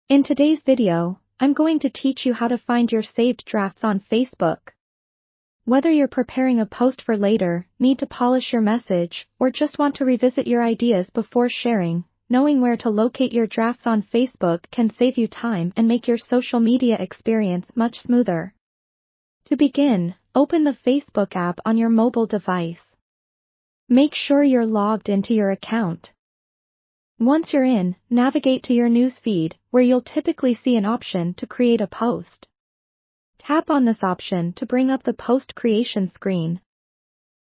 In today's video, I'm going to teach you how to find your saved drafts on Facebook. Whether you're preparing a post for later, need to polish your message, or just want to revisit your ideas before sharing, knowing where to locate your drafts on Facebook can save you time and make your social media experience much smoother. To begin, open the Facebook app on your mobile device. Make sure you're logged into your account. Once you're in, navigate to your news feed, where you'll typically see an option to create a post. Tap on this option to bring up the post creation screen.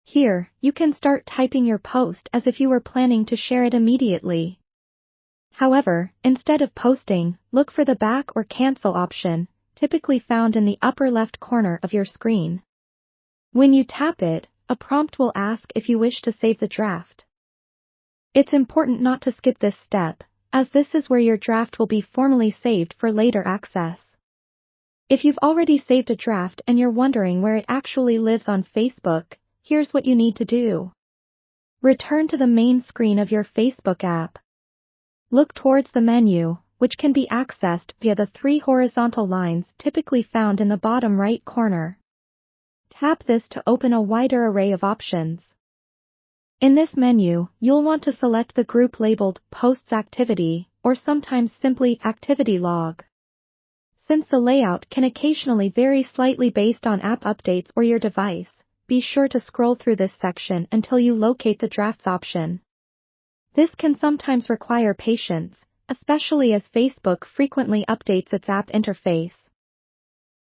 Here, you can start typing your post as if you were planning to share it immediately. However, instead of posting, look for the back or cancel option, typically found in the upper left corner of your screen. When you tap it, a prompt will ask if you wish to save the draft. It's important not to skip this step, as this is where your draft will be formally saved for later access. If you've already saved a draft and you're wondering where it actually lives on Facebook, here's what you need to do. Return to the main screen of your Facebook app. Look towards the menu, which can be accessed via the three horizontal lines typically found in the bottom right corner. Tap this to open a wider array of options. In this menu, you'll want to select the group labeled Posts Activity, or sometimes simply Activity Log. Since the layout can occasionally vary slightly based on app updates or your device, be sure to scroll through this section until you locate the Drafts option. This can sometimes require patience, especially as Facebook frequently updates its app interface.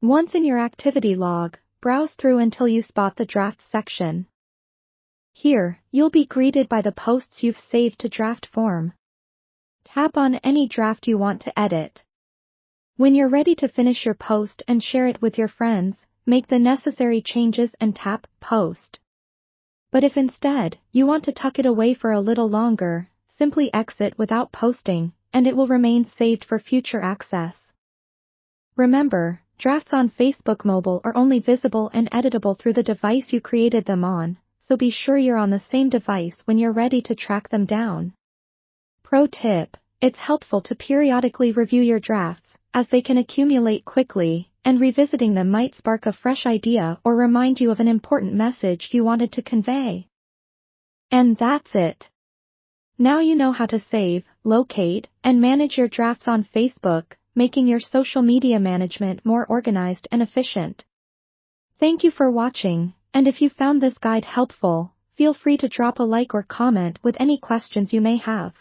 Once in your activity log, browse through until you spot the Drafts section. Here, you'll be greeted by the posts you've saved to draft form. Tap on any draft you want to edit. When you're ready to finish your post and share it with your friends, make the necessary changes and tap Post. But if instead, you want to tuck it away for a little longer, simply exit without posting, and it will remain saved for future access. Remember, drafts on Facebook Mobile are only visible and editable through the device you created them on, so be sure you're on the same device when you're ready to track them down. Pro tip: it's helpful to periodically review your drafts, as they can accumulate quickly, and revisiting them might spark a fresh idea or remind you of an important message you wanted to convey. And that's it. Now you know how to save, locate, and manage your drafts on Facebook, making your social media management more organized and efficient. Thank you for watching, and if you found this guide helpful, feel free to drop a like or comment with any questions you may have.